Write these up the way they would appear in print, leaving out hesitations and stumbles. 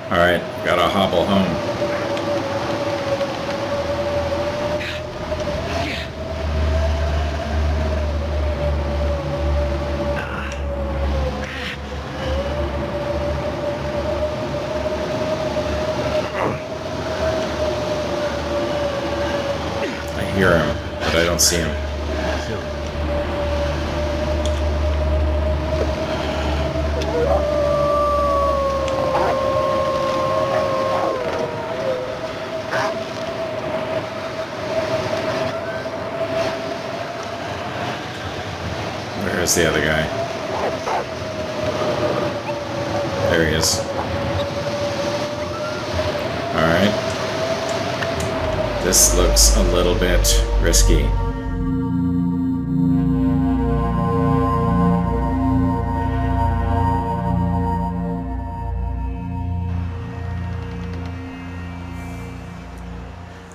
Alright, gotta hobble home. I hear him, but I don't see him. Where's the other guy? There he is. Alright. This looks a little bit risky.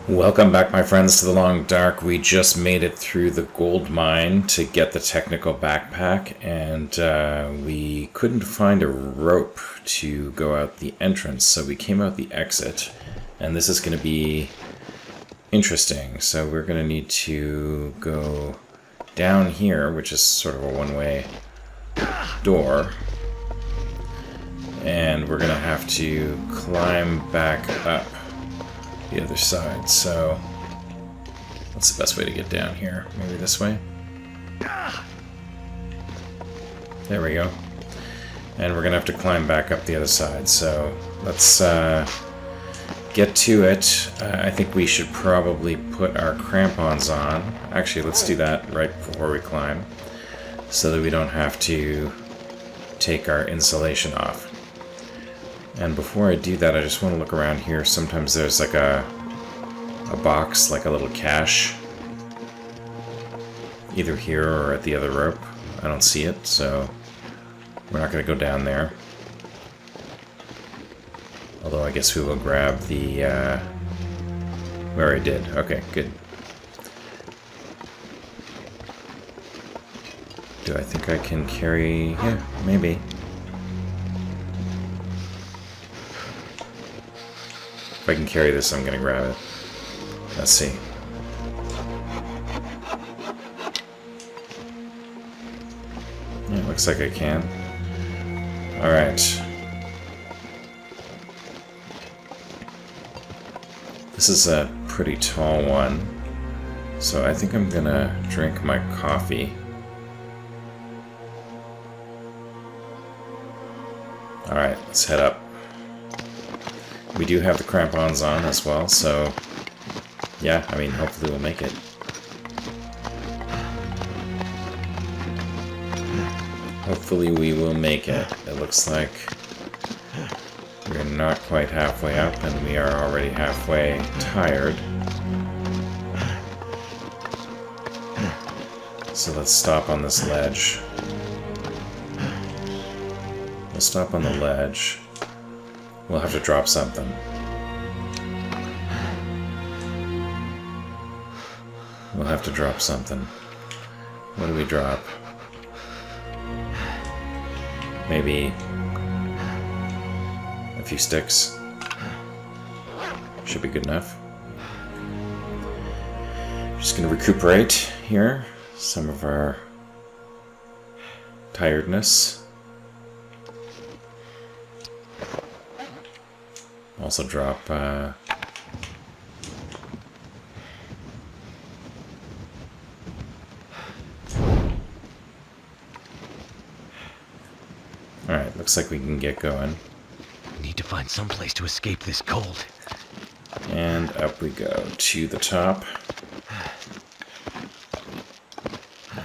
Welcome back, my friends, to the Long Dark. We just made it through the gold mine to get the technical backpack, and we couldn't find a rope to go out the entrance, so we came out the exit, and this is going to be interesting. So we're going to need to go down here, which is sort of a one-way door, and we're going to have to climb back up the other side. So what's the best way to get down here? Maybe this way? There we go. And we're gonna have to climb back up the other side, so let's get to it. I think we should probably put our crampons on. Actually, let's do that right before we climb, so that we don't have to take our insulation off. And before I do that, I just want to look around here. Sometimes there's like a box, like a little cache, either here or at the other rope. I don't see it, so we're not going to go down there. Although I guess we will grab the... we already did. Okay, good. Do I think I can carry... Yeah, maybe. If I can carry this, I'm going to grab it. Let's see. Yeah, it looks like I can. Alright. This is a pretty tall one, so I think I'm going to drink my coffee. Alright, let's head up. We do have the crampons on as well, so yeah, I mean, hopefully we'll make it. Hopefully we will make it. It looks like we're not quite halfway up, and we are already halfway tired. So let's stop on this ledge. We'll stop on the ledge. We'll have to drop something. We'll have to drop something. What do we drop? Maybe a few sticks. Should be good enough. Just gonna recuperate here some of our tiredness. Also drop Alright, looks like we can get going. We need to find some place to escape this cold. And up we go to the top.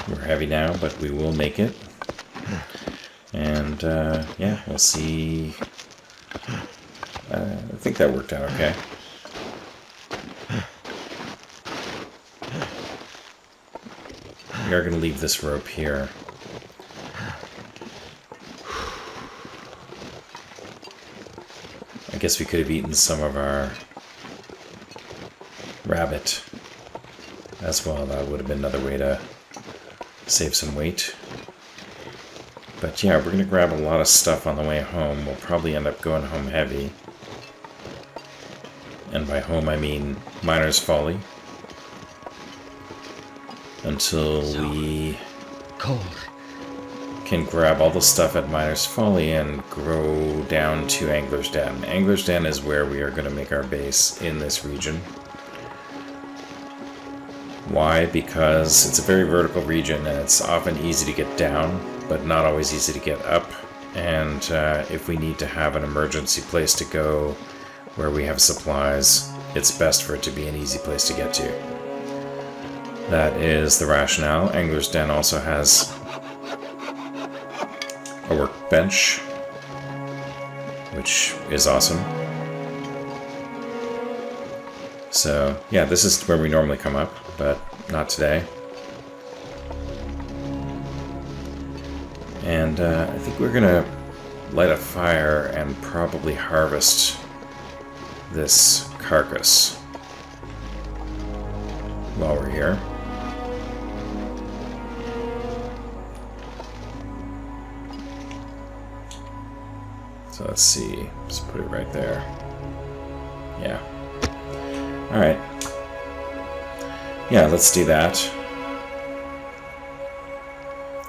We're heavy now, but we will make it. And yeah, we'll see. I think that worked out okay. We are going to leave this rope here. I guess we could have eaten some of our rabbit as well. That would have been another way to save some weight. But yeah, we're going to grab a lot of stuff on the way home. We'll probably end up going home heavy. and by home I mean Miner's Folly, until we cold. can grab all the stuff at Miner's Folly and grow down to Angler's Den. Angler's Den is where we are going to make our base in this region. Why? Because it's a very vertical region and it's often easy to get down, but not always easy to get up. And if we need to have an emergency place to go where we have supplies, it's best for it to be an easy place to get to. That is the rationale. Angler's Den also has a workbench, which is awesome. So yeah, this is where we normally come up, but not today. And I think we're gonna light a fire and probably harvest this carcass while we're here. So let's see, let's put it right there. Yeah. Alright. Yeah, let's do that.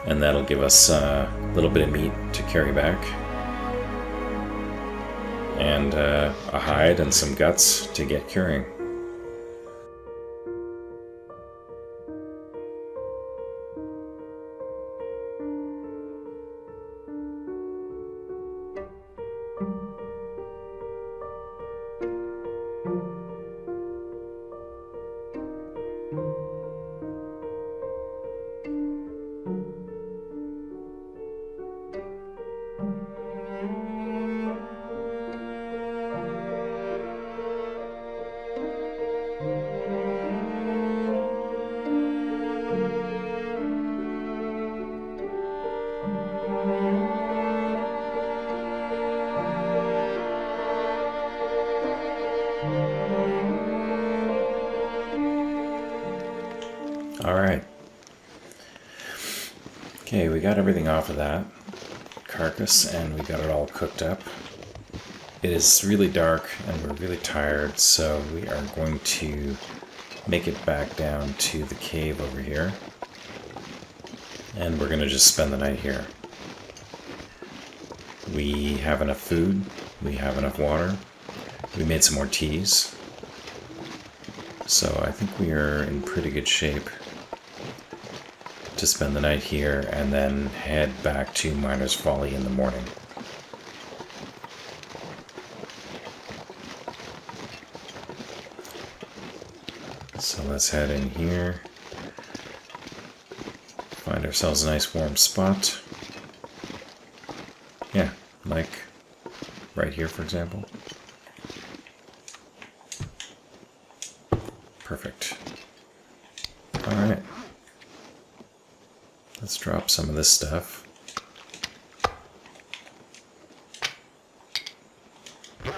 And that'll give us a little bit of meat to carry back. And a hide and some guts to get curing. Alright. Okay, we got everything off of that carcass and we got it all cooked up. It is really dark and we're really tired, so we are going to make it back down to the cave over here. And we're going to just spend the night here. We have enough food, we have enough water, we made some more teas. So I think we are in pretty good shape to spend the night here and then head back to Miner's Folly in the morning. So let's head in here, find ourselves a nice warm spot. Yeah, like right here, for example. Perfect. Alright. Let's drop some of this stuff.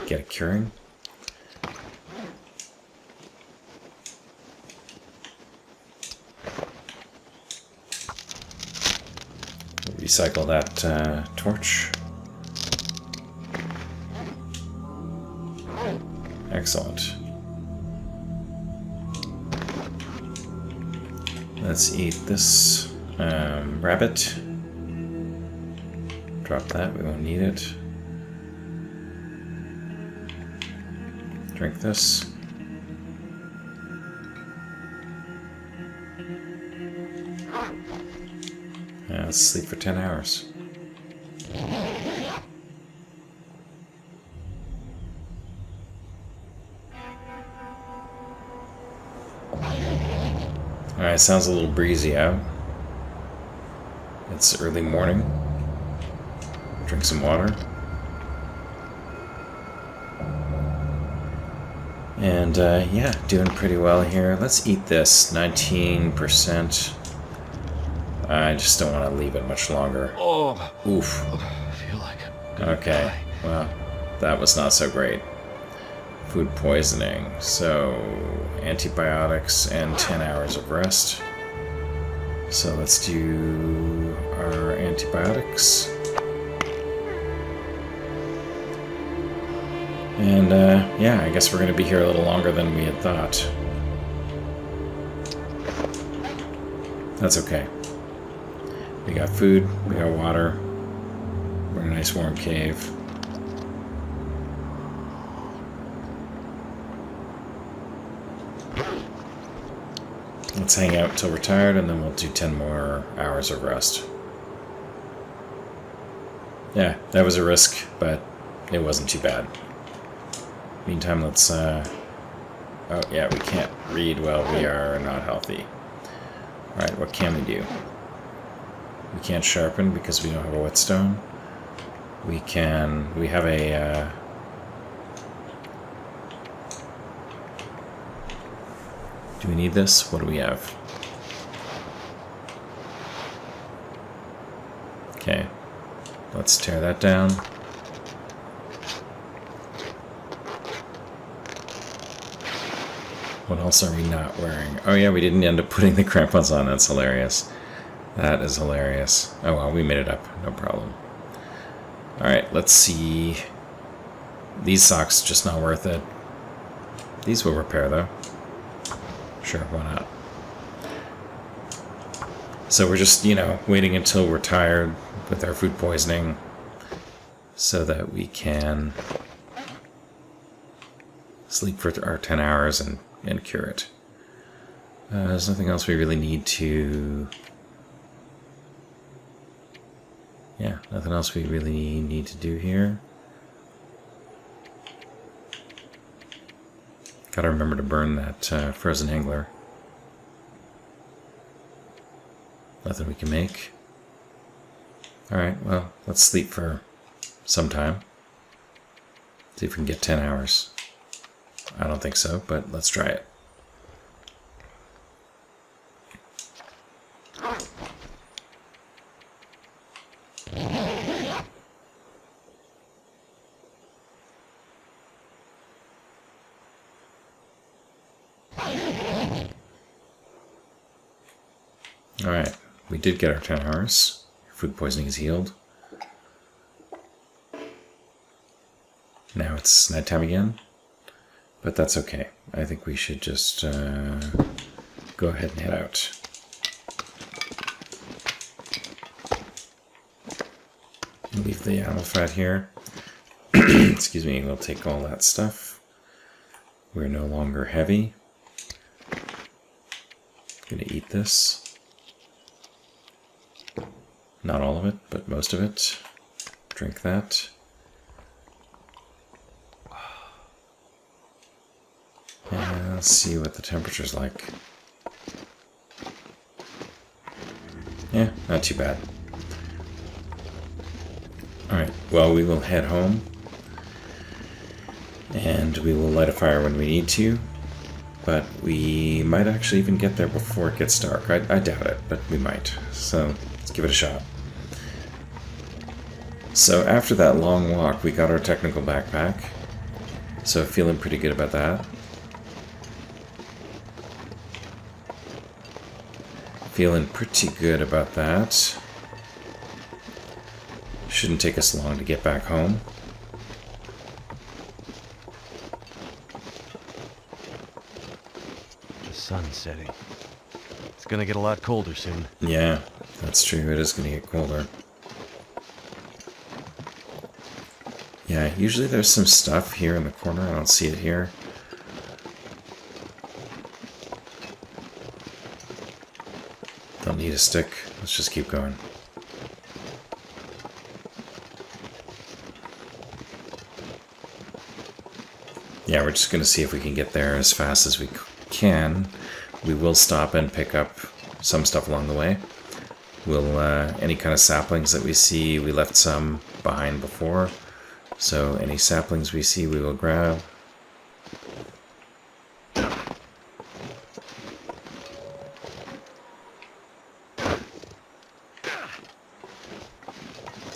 Get it curing. Recycle that torch. Excellent. Let's eat this rabbit. Drop that, we won't need it. Drink this. Let's sleep for 10 hours. Alright, sounds a little breezy out. It's early morning. Drink some water. And yeah, doing pretty well here. Let's eat this. 19%. I just don't want to leave it much longer. Oh, Oof. I feel like I'm gonna Okay, die. well, that was not so great. Food poisoning. So, antibiotics and 10 hours of rest. So let's do our antibiotics. And, yeah, I guess we're going to be here a little longer than we had thought. That's okay. We got food, we got water, we're in a nice warm cave. Let's hang out until we're tired, and then we'll do 10 more hours of rest. Yeah, that was a risk, but it wasn't too bad. Meantime, let's, oh yeah, we can't read while we are not healthy. Alright, what can we do? We can't sharpen because we don't have a whetstone. We have a, do we need this? What do we have? Okay, let's tear that down. What else are we not wearing? Oh yeah, we didn't end up putting the crampons on. That's hilarious. That is hilarious. Oh well, we made it up. No problem. Alright, let's see. These socks, just not worth it. These will repair though. Sure, why not? So we're just, you know, waiting until we're tired with our food poisoning so that we can sleep for our 10 hours and cure it. There's nothing else we really need to... Yeah, nothing else we really need to do here. Gotta remember to burn that frozen angler. Nothing we can make. Alright, well, let's sleep for some time. See if we can get 10 hours. I don't think so, but let's try it. Alright, we did get our 10 hours. Food poisoning is healed. Now it's nighttime again. But that's okay. I think we should just go ahead and head out. Leave the animal fat here. Excuse me, we'll take all that stuff. We're no longer heavy. Gonna eat this. Not all of it, but most of it. Drink that. And let's see what the temperature's like. Yeah, not too bad. Alright, well, we will head home. And we will light a fire when we need to. But we might actually even get there before it gets dark. I doubt it, but we might. So, let's give it a shot. So after that long walk, we got our technical backpack. So feeling pretty good about that. Feeling pretty good about that. Shouldn't take us long to get back home. The sun's setting. It's gonna get a lot colder soon. Yeah, that's true. It is gonna get colder. Yeah, usually there's some stuff here in the corner. I don't see it here. Don't need a stick. Let's just keep going. Yeah, we're just going to see if we can get there as fast as we can. We will stop and pick up some stuff along the way. We'll, any kind of saplings that we see, we left some behind before. So any saplings we see, we will grab.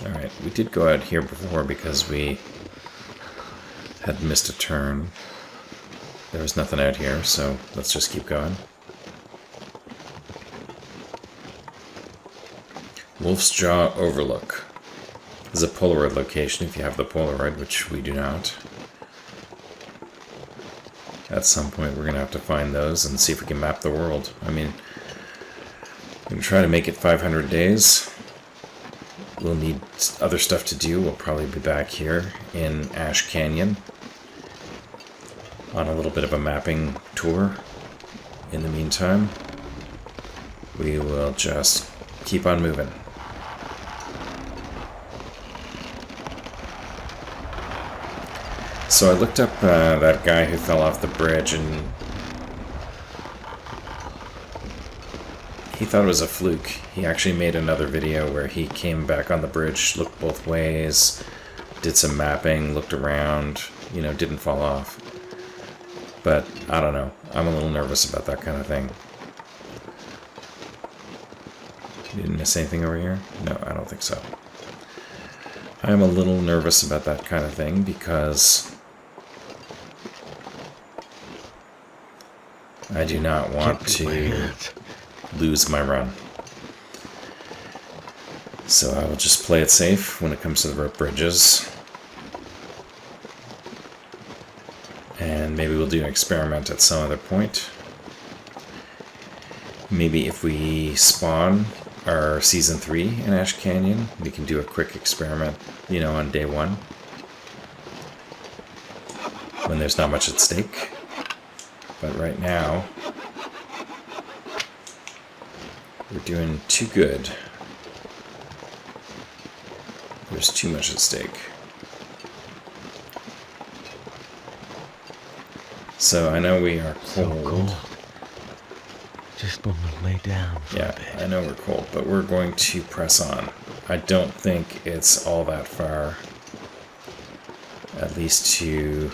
Alright, we did go out here before because we had missed a turn. There was nothing out here, so let's just keep going. Wolf's Jaw Overlook. This is a Polaroid location if you have the Polaroid, which we do not. at some point we're going to have to find those and see if we can map the world. I mean, I'm going to try to make it 500 days. We'll need other stuff to do. We'll probably be back here in Ash Canyon on a little bit of a mapping tour. In the meantime, we will just keep on moving. So I looked up that guy who fell off the bridge, and he thought it was a fluke. He actually made another video where he came back on the bridge, looked both ways, did some mapping, looked around, you know, didn't fall off. But I don't know. I'm a little nervous about that kind of thing. You didn't miss anything over here? No, I don't think so. I'm a little nervous about that kind of thing because I do not want to lose my run. So I will just play it safe when it comes to the rope bridges. And maybe we'll do an experiment at some other point. Maybe if we spawn our Season 3 in Ash Canyon, we can do a quick experiment, you know, on day 1. When there's not much at stake. But right now, we're doing too good. There's too much at stake. So I know we are cold. So cold. Just want to lay down for a bit. I know we're cold, but we're going to press on. I don't think it's all that far. At least to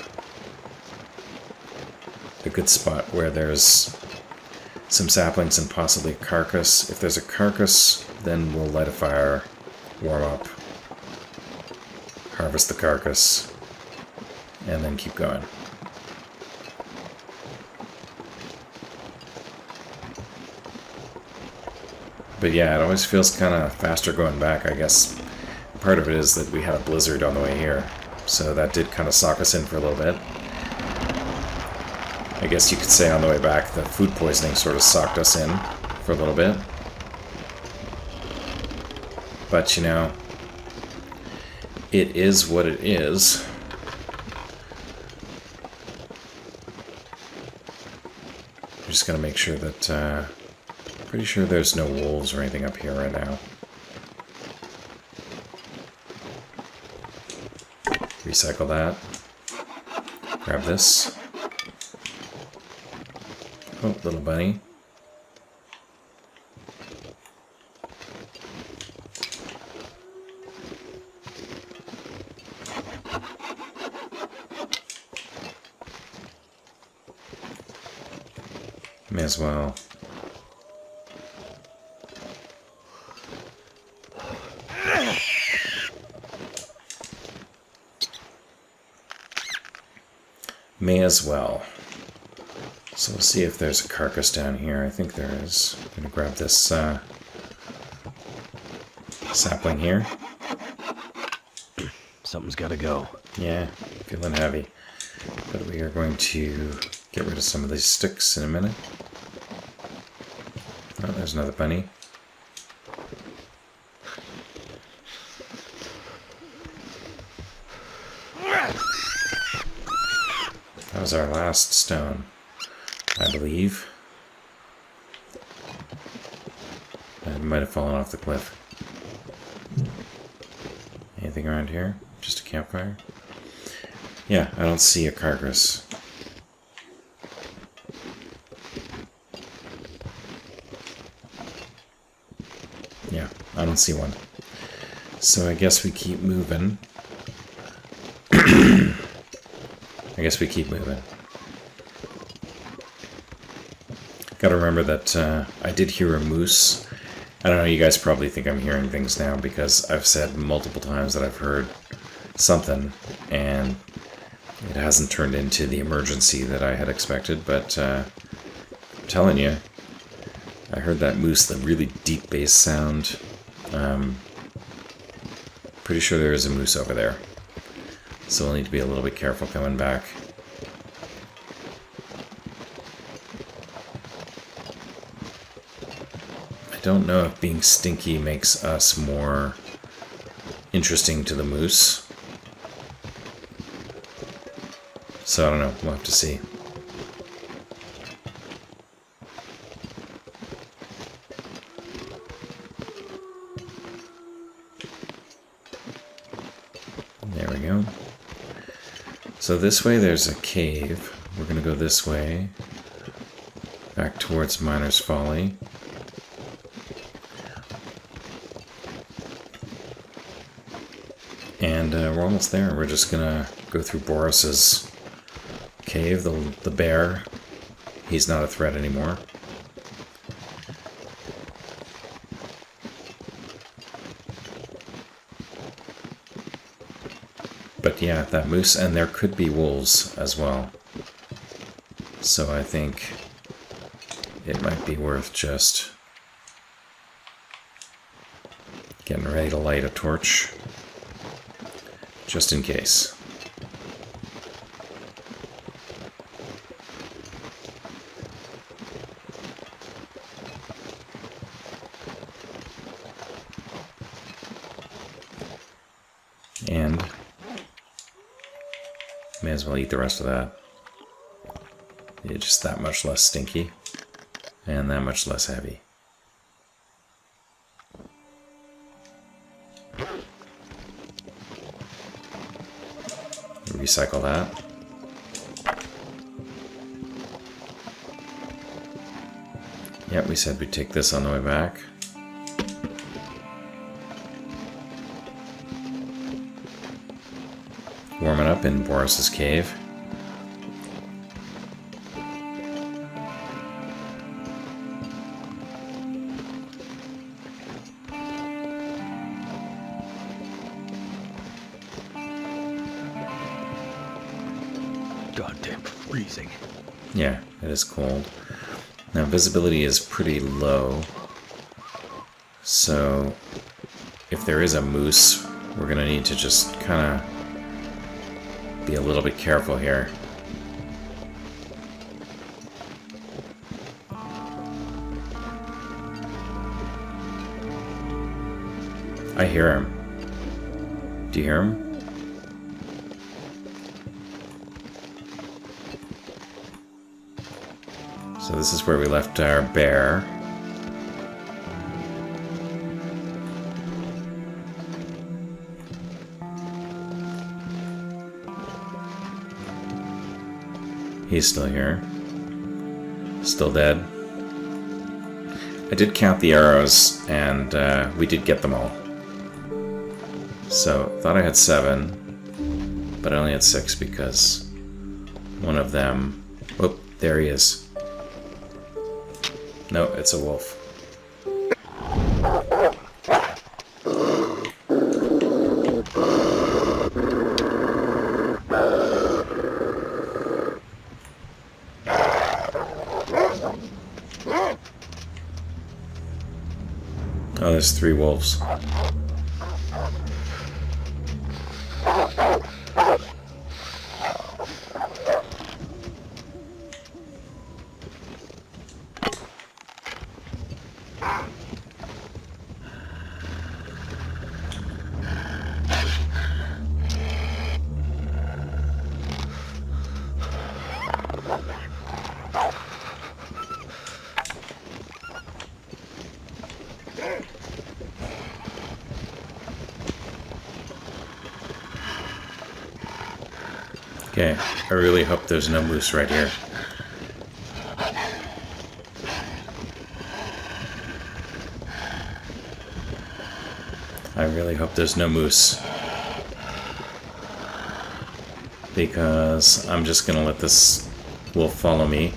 a good spot where there's some saplings and possibly a carcass. If there's a carcass, then we'll light a fire, warm up, harvest the carcass, and then keep going. But yeah, it always feels kind of faster going back. I guess part of it is that we had a blizzard on the way here, so that did kind of sock us in for a little bit. I guess you could say on the way back the food poisoning sort of socked us in for a little bit. But you know, it is what it is. I'm just going to make sure that, pretty sure there's no wolves or anything up here right now. Recycle that. Grab this. Oh, little bunny. May as well. May as well. So we'll see if there's a carcass down here. I think there is. I'm going to grab this sapling here. Something's got to go. Yeah, feeling heavy. But we are going to get rid of some of these sticks in a minute. Oh, there's another bunny. That was our last stone, I believe. It might have fallen off the cliff. Anything around here? Just a campfire? Yeah, I don't see a carcass. Yeah, I don't see one. So I guess we keep moving. I guess we keep moving. Gotta remember that I did hear a moose. I don't know, you guys probably think I'm hearing things now because I've said multiple times that I've heard something, and it hasn't turned into the emergency that I had expected, but I'm telling you, I heard that moose, the really deep bass sound. Pretty sure there is a moose over there. So we'll need to be a little bit careful coming back. don't know if being stinky makes us more interesting to the moose. So I don't know, we'll have to see. There we go. So this way there's a cave. We're going to go this way, back towards Miner's Folly. And we're almost there. We're just going to go through Boris's cave, the bear. He's not a threat anymore. But yeah, that moose, and there could be wolves as well. So I think it might be worth just getting ready to light a torch, just in case. And may as well eat the rest of that. It's just that much less stinky and that much less heavy. Recycle that. Yep, we said we'd take this on the way back. Warm it up in Boris's cave. Goddamn freezing. Yeah, it is cold. Now visibility is pretty low, so if there is a moose, we're gonna need to just kind of be a little bit careful here. I hear him. Do you hear him? So this is where we left our bear. He's still here. Still dead. I did count the arrows, and we did get them all. So, thought I had 7, but I only had 6 because one of them... Whoop, there he is. No, it's a wolf. Oh, there's 3 wolves. Okay, I really hope there's no moose right here. I really hope there's no moose. Because I'm just gonna let this wolf follow me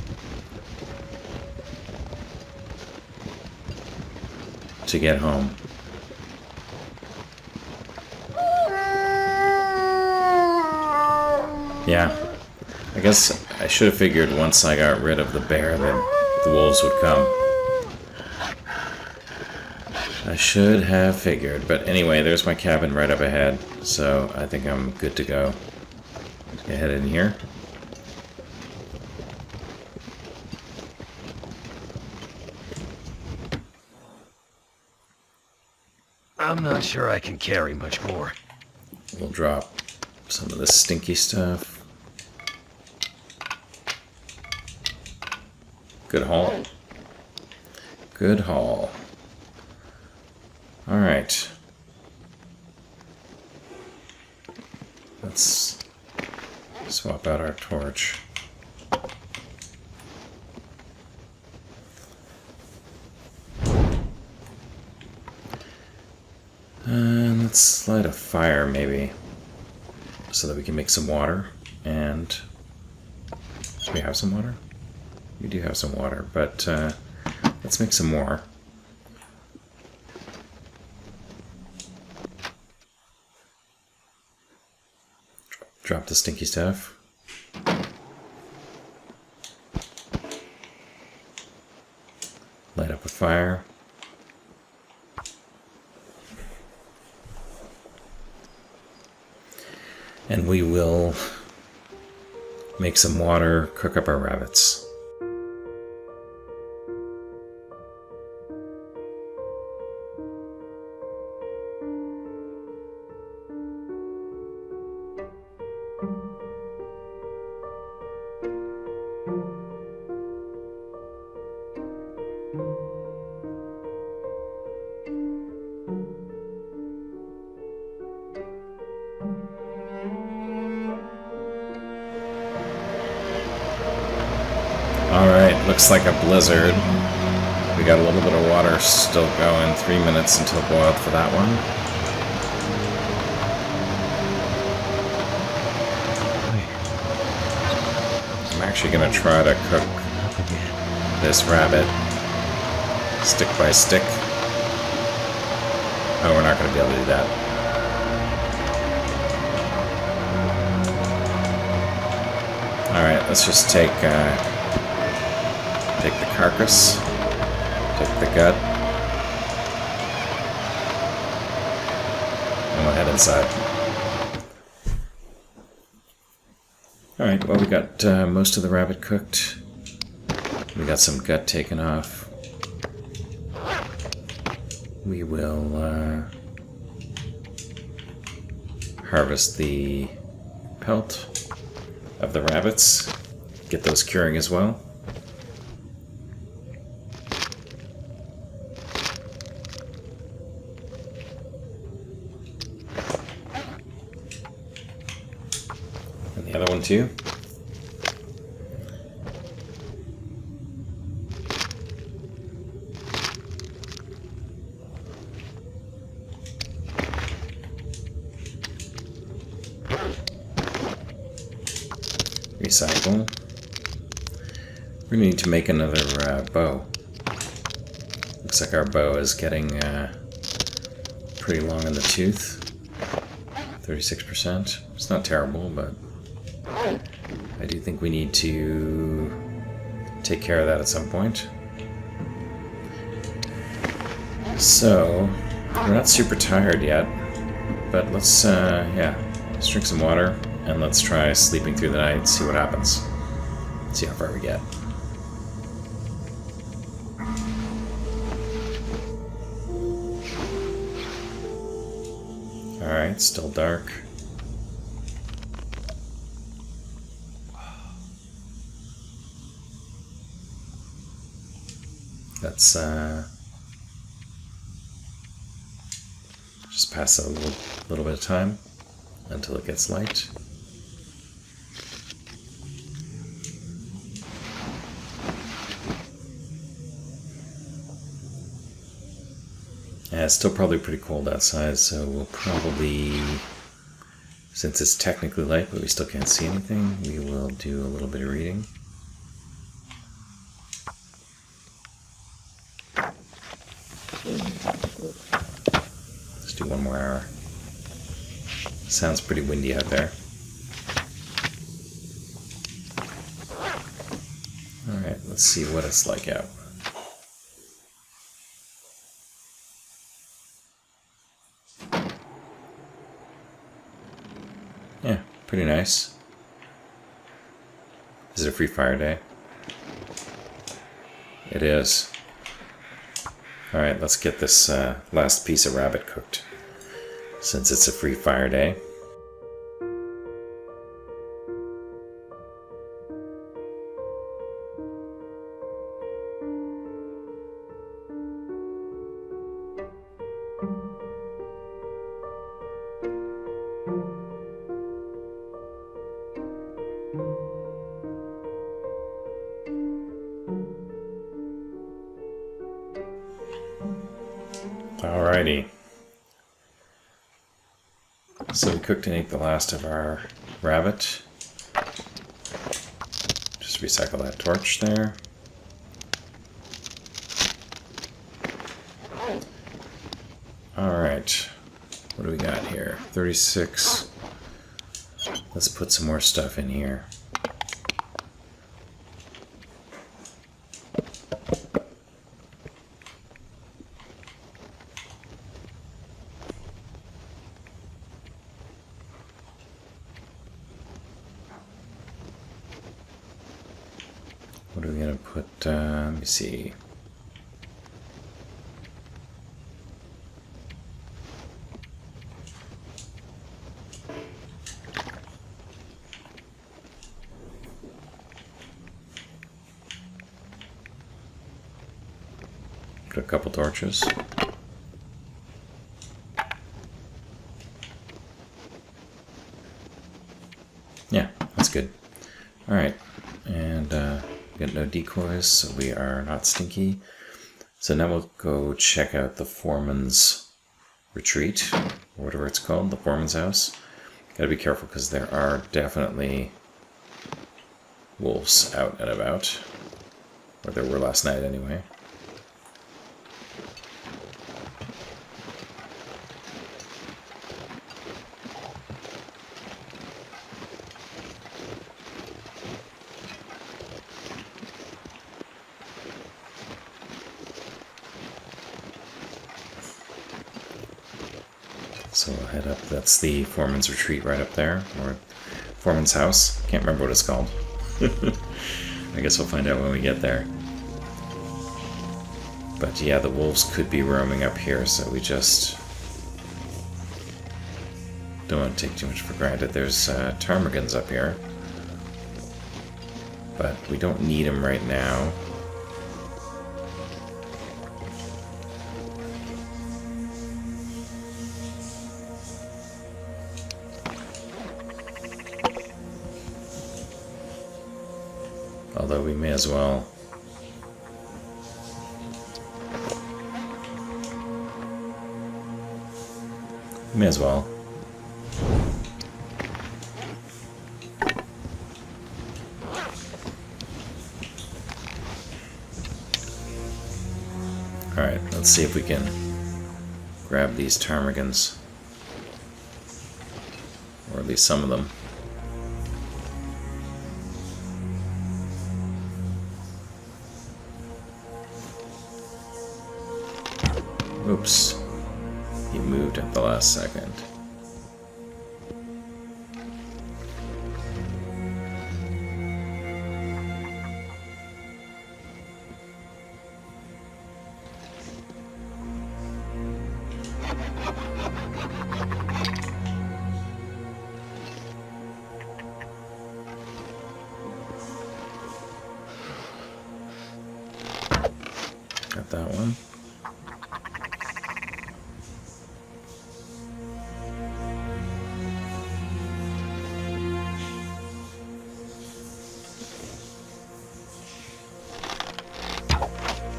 to get home. Yeah, I guess I should have figured once I got rid of the bear that the wolves would come. I should have figured, but anyway, there's my cabin right up ahead, so I think I'm good to go. Let's get head in here. I'm not sure I can carry much more. We'll drop some of this stinky stuff. Good haul. Good haul. Alright. Let's swap out our torch. And let's light a fire, maybe, so that we can make some water. And do we have some water? We do have some water, but let's make some more. Drop the stinky stuff. Light up a fire. And we will make some water, cook up our rabbits. Alright, looks like a blizzard. We got a little bit of water still going. 3 minutes until boiled for that one. I'm actually going to try to cook this rabbit stick by stick. Oh, we're not going to be able to do that. Alright, let's just take the carcass, take the gut, and we'll head inside. Alright, well, we got most of the rabbit cooked. We got some gut taken off. We will harvest the pelt of the rabbits, get those curing as well. And the other one too. Recycle. We're going to need to make another bow. Looks like our bow is getting pretty long in the tooth. 36%. It's not terrible, but I do think we need to take care of that at some point. So, we're not super tired yet, but let's, let's drink some water. And let's try sleeping through the night, see what happens. See how far we get. Alright, still dark. Let's just pass a little bit of time until it gets light. Yeah, it's still probably pretty cold outside, so we'll probably, since it's technically light but we still can't see anything, we will do a little bit of reading. Let's do one more hour. Sounds pretty windy out there. Alright, let's see what it's like out. Yeah, pretty nice. Is it a free fire day? It is. Alright, let's get this last piece of rabbit cooked, since it's a free fire day. Alrighty. So we cooked and ate the last of our rabbit. Just recycle that torch there. Alright. What do we got here? 36. Let's put some more stuff in here. What are we going to put? Let me see. Put a couple torches. Yeah, that's good. Alright, and we got no decoys, so we are not stinky. So now we'll go check out the foreman's retreat, or whatever it's called, the foreman's house. Gotta be careful because there are definitely wolves out and about. Or there were last night anyway. So we'll head up. That's the foreman's retreat right up there, or foreman's house. Can't remember what it's called. I guess we'll find out when we get there. But yeah, the wolves could be roaming up here, so we just don't want to take too much for granted. There's ptarmigans up here, but we don't need them right now. Although we may as well. May as well. Alright, let's see if we can grab these ptarmigans. Or at least some of them. Oops. He moved at the last second. Got that one.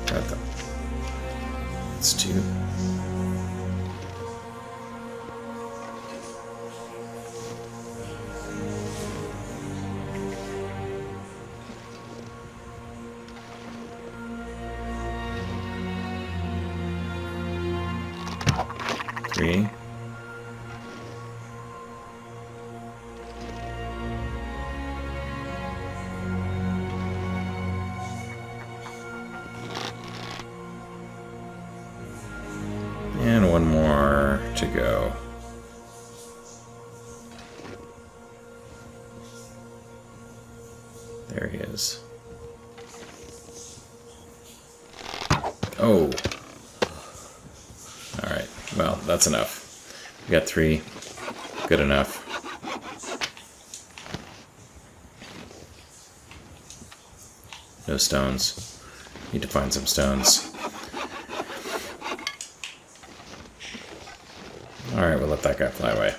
Got them. It's two. Three. And one more to go. There he is. Oh, Well, that's enough. We got 3. Good enough. No stones. Need to find some stones. Alright, we'll let that guy fly away.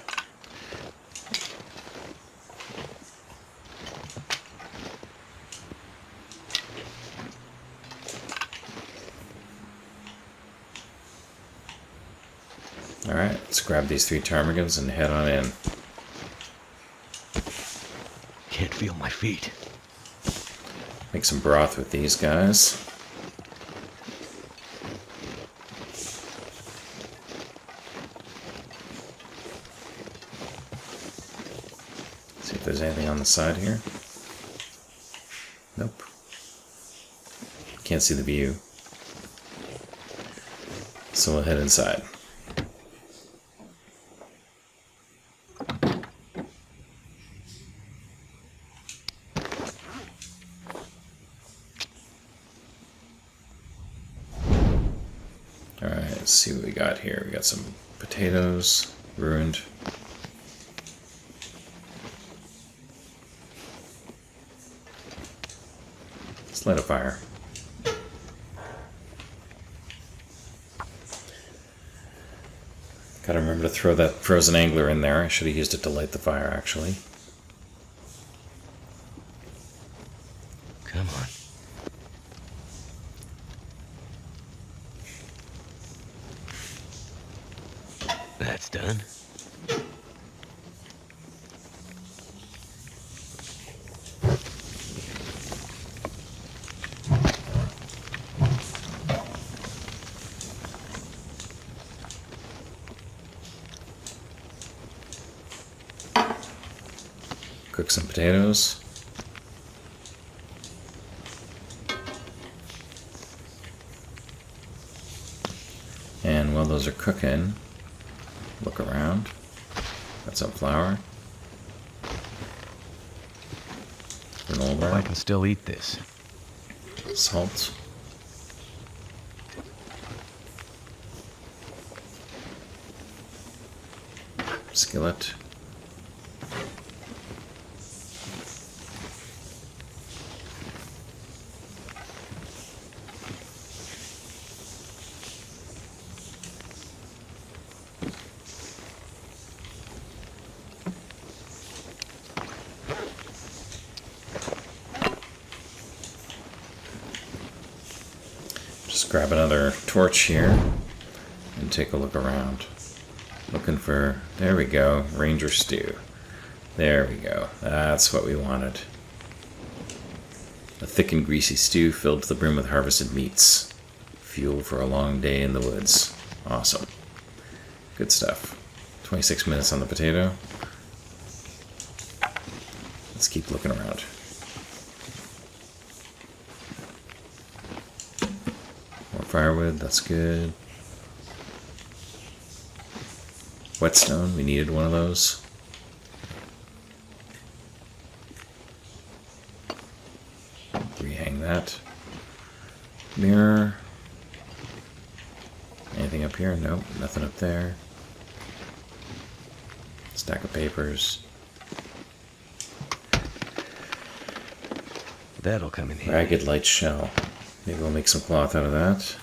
Alright, let's grab these 3 ptarmigans and head on in. Can't feel my feet. Make some broth with these guys. See if there's anything on the side here. Nope. Can't see the view. So we'll head inside. Alright, let's see what we got here. We got some potatoes, ruined. Let's light a fire. Gotta remember to throw that frozen angler in there. I should have used it to light the fire, actually. Come on. That's done. Cook some potatoes. And while those are cooking, look around. Got some flour. I Granola. can still eat this. Salt. Skillet. Just grab another torch here and take a look around. Looking for, there we go, ranger stew. There we go, that's what we wanted. A thick and greasy stew filled to the brim with harvested meats. Fuel for a long day in the woods. Awesome. Good stuff. 26 minutes on the potato. Let's keep looking around. More firewood, that's good. Whetstone, we needed one of those. Rehang that. Mirror. Anything up here? Nope, nothing up there. Stack of papers. That'll come in handy. Ragged light shell. Maybe we'll make some cloth out of that.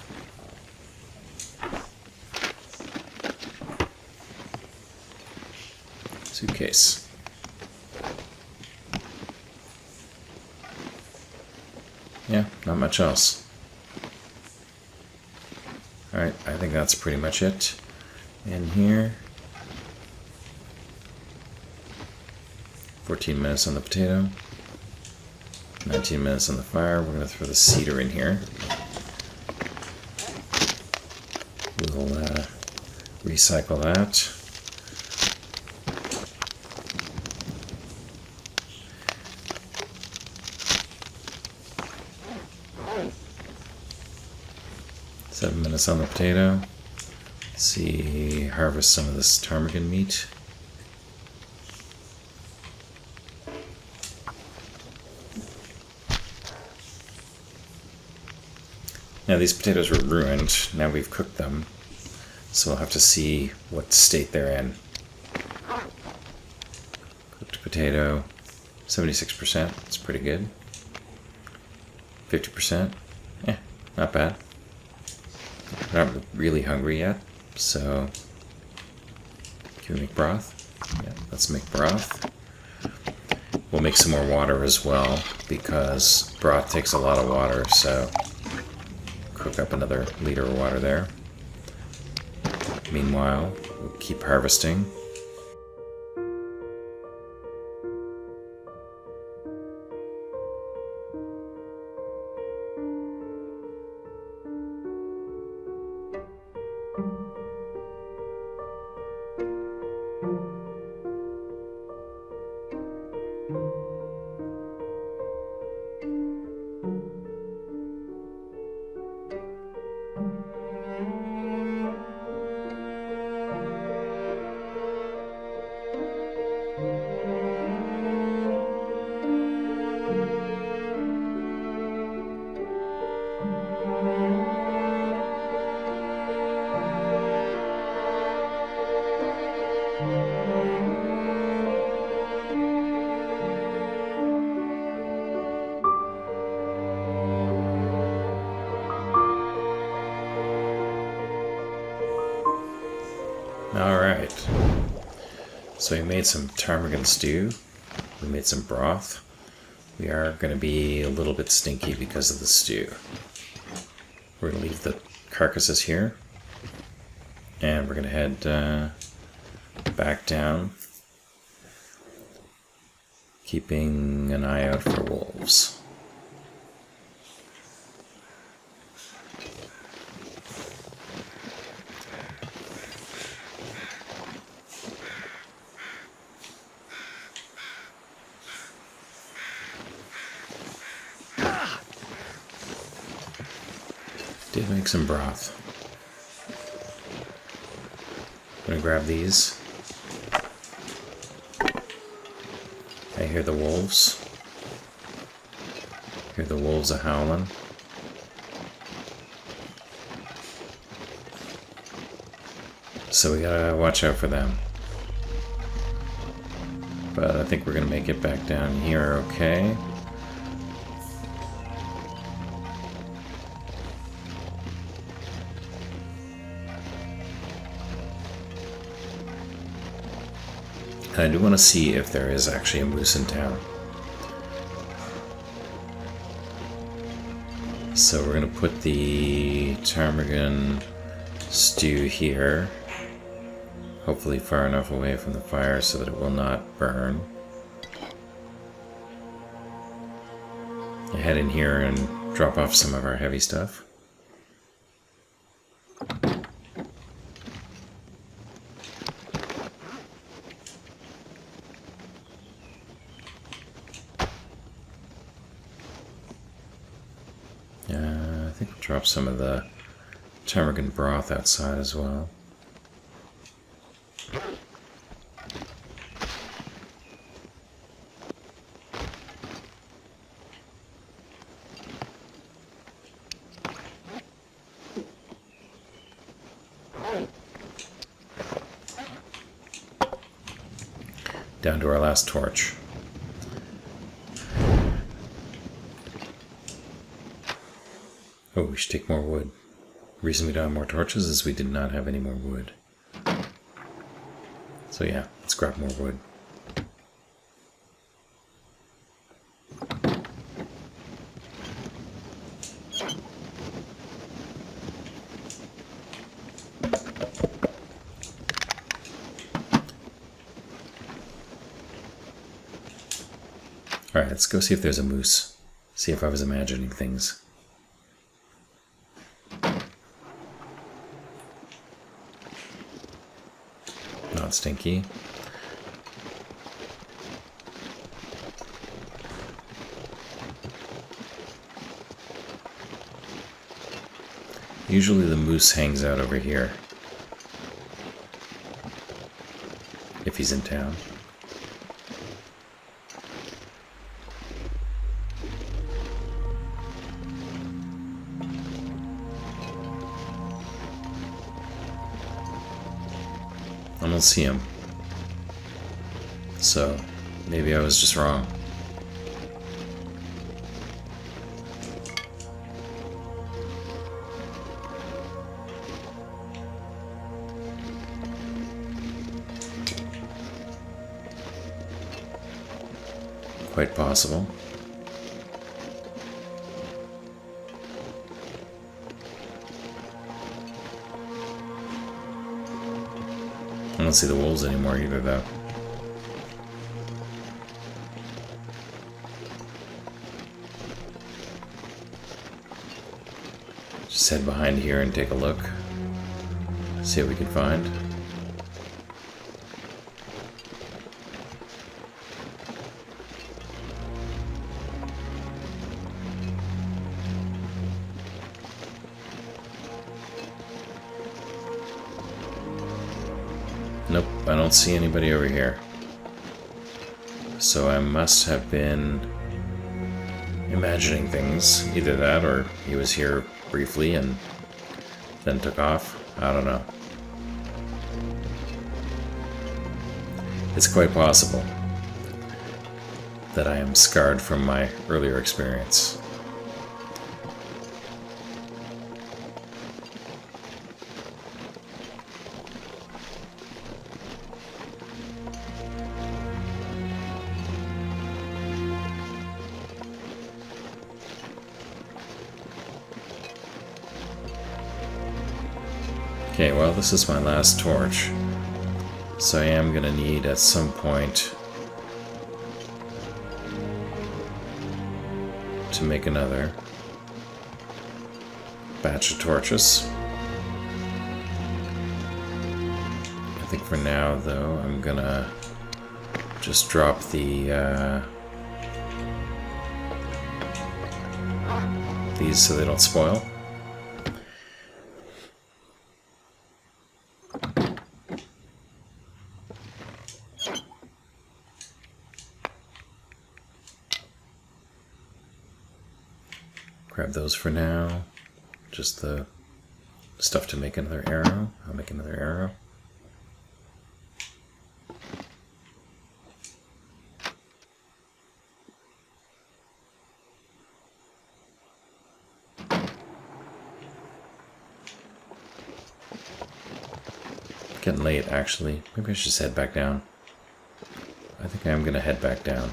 Suitcase. Yeah, not much else. Alright, I think that's pretty much it. In here. 14 minutes on the potato. 19 minutes on the fire. We're going to throw the cedar in here. We'll recycle that. Seven minutes on the potato. Let's see, harvest some of this ptarmigan meat. Now these potatoes were ruined. Now we've cooked them. So we'll have to see what state they're in. Cooked potato, 76%. That's pretty good. 50%. Not bad. We're not really hungry yet, so can we make broth? Yeah, let's make broth. We'll make some more water as well, because broth takes a lot of water, so cook up another liter of water there. Meanwhile, we'll keep harvesting. Alright, so we made some ptarmigan stew, we made some broth. We are going to be a little bit stinky because of the stew. We're going to leave the carcasses here, and we're going to head back down, keeping an eye out for wolves. Did make some broth. I'm gonna grab these. I hear the wolves. Hear the wolves a-howling. So we gotta watch out for them. But I think we're gonna make it back down here okay. I do want to see if there is actually a moose in town. So we're going to put the ptarmigan stew here, hopefully far enough away from the fire so that it will not burn. Head in here and drop off some of our heavy stuff. I think we'll drop some of the ptarmigan broth outside as well. Down to our last torch. Oh, we should take more wood. The reason we don't have more torches is we did not have any more wood. So yeah, let's grab more wood. Alright, let's go see if there's a moose. See if I was imagining things. Not stinky. Usually the moose hangs out over here, if he's in town. I don't see him. So, maybe I was just wrong. Quite possible. I don't see the wolves anymore either, though. Just head behind here and take a look. See what we can find. Nope, I don't see anybody over here. So I must have been imagining things. Either that or he was here briefly and then took off. I don't know. It's quite possible that I am scarred from my earlier experience. Okay, well, this is my last torch, so I am going to need at some point to make another batch of torches. I think for now, though, I'm going to just drop the these so they don't spoil. Grab those for now. Just the stuff to make another arrow. I'll make another arrow. Getting late, actually. Maybe I should just head back down. I think I am going to head back down.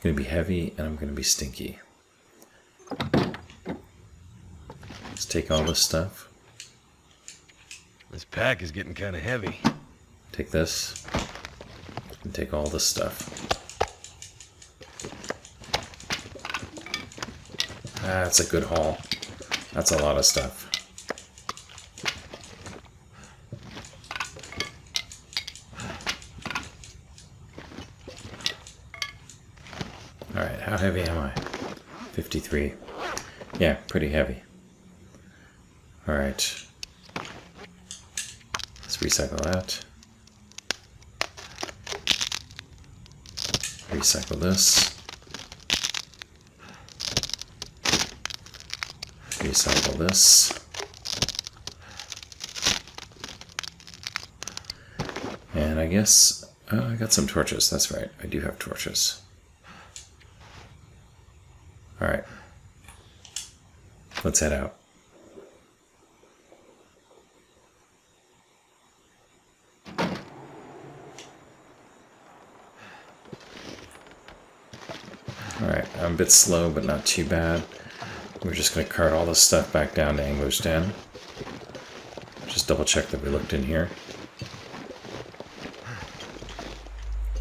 Going to be heavy, and I'm going to be stinky. Let's take all this stuff. This pack is getting kind of heavy. Take this, and take all this stuff. Ah, that's a good haul. That's a lot of stuff. Alright, how heavy am I? 53. Yeah, pretty heavy. Alright. Let's recycle that. Recycle this. Recycle this. And I guess... Oh, I got some torches. That's right. I do have torches. Alright. Let's head out. Alright, I'm a bit slow, but not too bad. We're just going to cart all this stuff back down to Angler's Den. Just double check that we looked in here.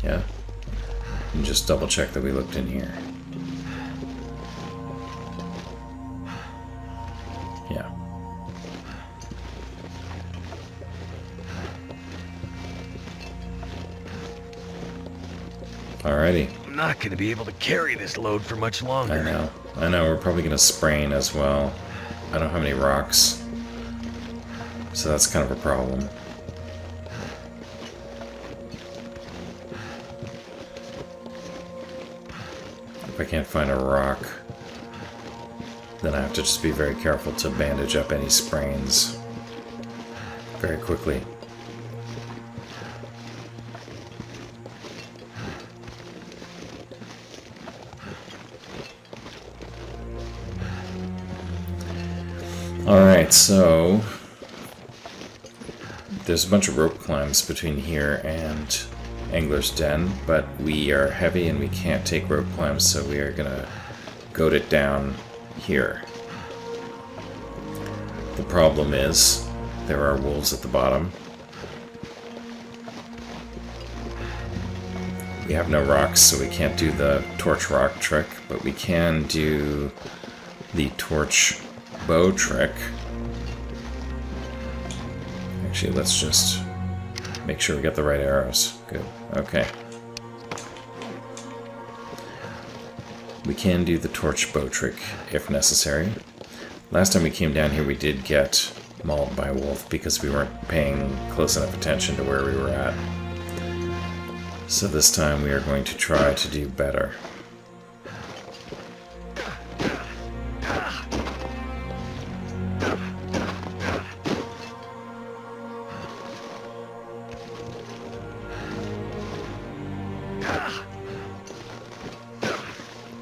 Yeah. And just double check that we looked in here. Yeah. Alrighty. I'm not going to be able to carry this load for much longer. I know, we're probably going to sprain as well. I don't have any rocks. So that's kind of a problem. if I can't find a rock, then I have to just be very careful to bandage up any sprains very quickly. Alright, so there's a bunch of rope climbs between here and Angler's Den, but we are heavy and we can't take rope climbs, so we are gonna goat it down here. The problem is there are wolves at the bottom. We have no rocks, so we can't do the torch rock trick, but we can do the torch bow trick. Actually, let's just make sure we get the right arrows. Good. Okay. We can do the torch bow trick if necessary. Last time we came down here, we did get mauled by a wolf because we weren't paying close enough attention to where we were at. So this time we are going to try to do better.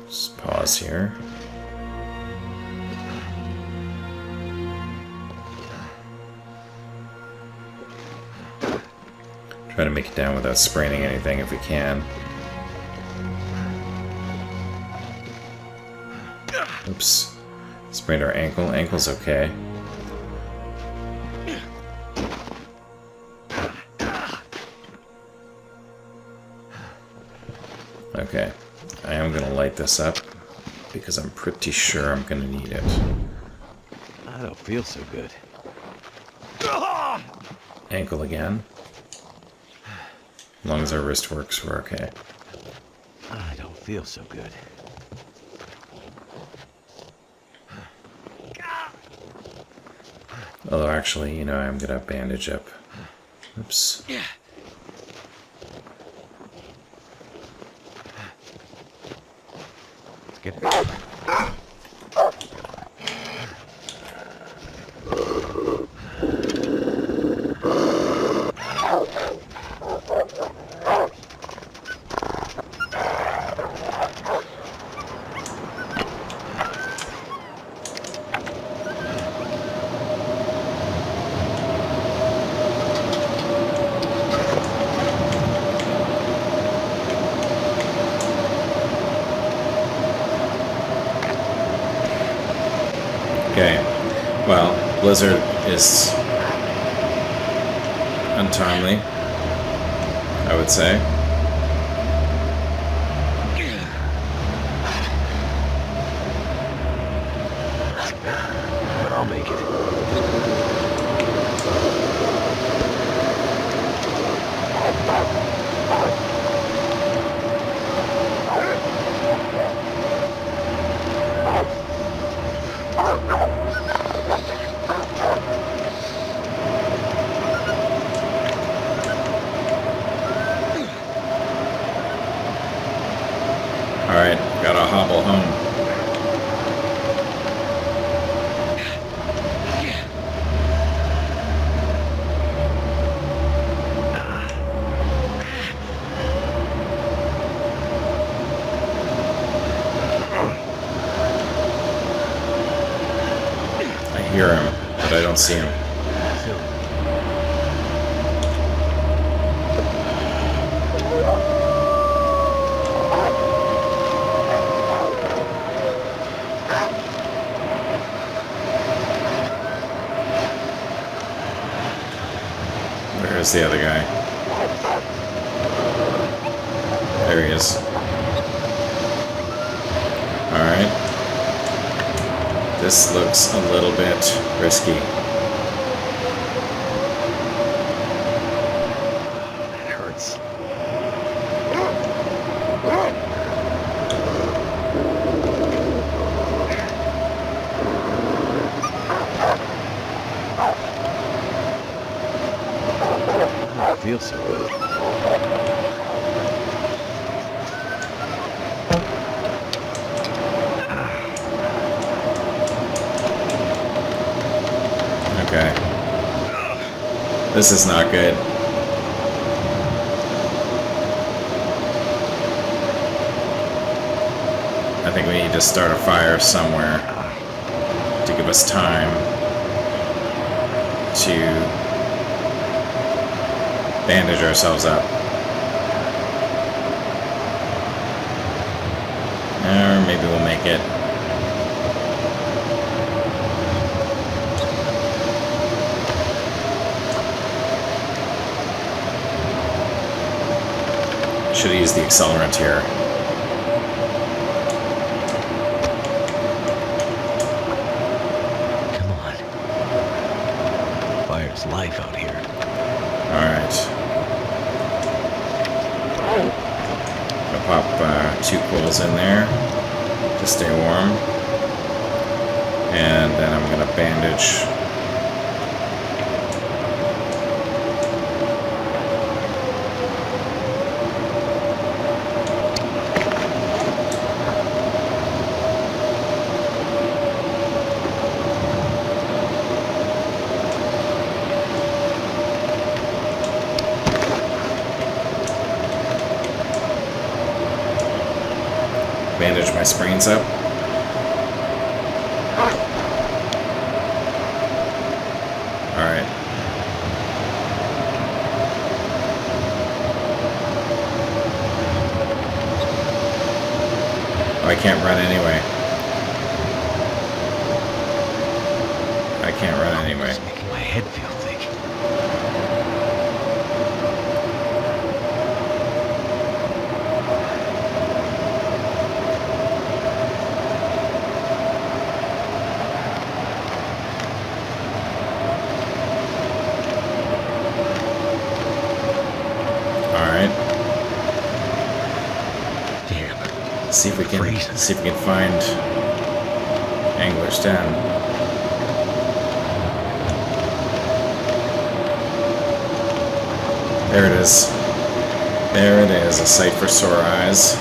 Just pause here. Try to make it down without spraining anything if we can. Oops. Sprained our ankle. Ankle's okay. Okay. I am going to light this up because I'm pretty sure I'm going to need it. I don't feel so good. Ankle again. As long as our wrist works, we're okay. I don't feel so good. Although actually, you know, I'm going to bandage up. Oops. Let's get it. Okay. Well, blizzard is untimely, I would say. But I'll make it. Alright, gotta hobble home. I hear him, but I don't see him. Where's the other guy? There he is. Alright. This looks a little bit risky. That hurts. I don't feel so good. Okay. This is not good. I think we need to start a fire somewhere to give us time to bandage ourselves up. Or maybe we'll make it. Should have used the accelerant here. Come on. Fire's life out here. Alright. I'll pop 2 coals in there to stay warm. And then I'm going to bandage. Bandage my sprains up. Alright. Oh, I can't run anyway. I can't run anyway. It's making my head feel thick. See if we can find Angler's Den. There it is. There it is, a sight for sore eyes.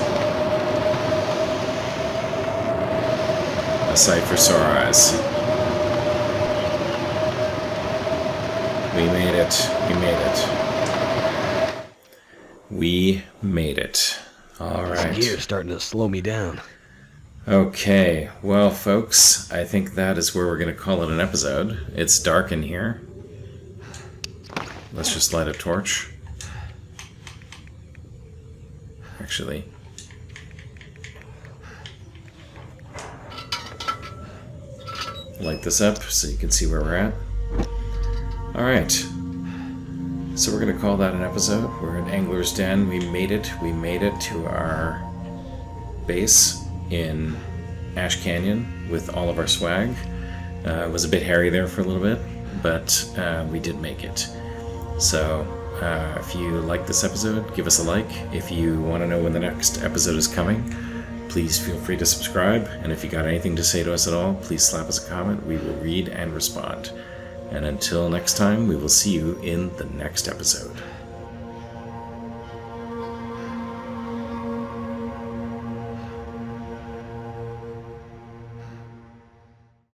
A sight for sore eyes. We made it. We made it. We made it. All right. This gear's starting to slow me down. Okay, well, folks, I think that is where we're going to call it an episode. It's dark in here. Let's just light a torch. Actually, light this up so you can see where we're at. All right. So we're going to call that an episode. We're in Angler's Den. We made it. We made it to our base in Ash Canyon with all of our swag. It was a bit hairy there for a little bit, but we did make it. So if you like this episode, give us a like. If you want to know when the next episode is coming, please feel free to subscribe. And if you got anything to say to us at all, please slap us a comment. We will read and respond. And until next time, we will see you in the next episode.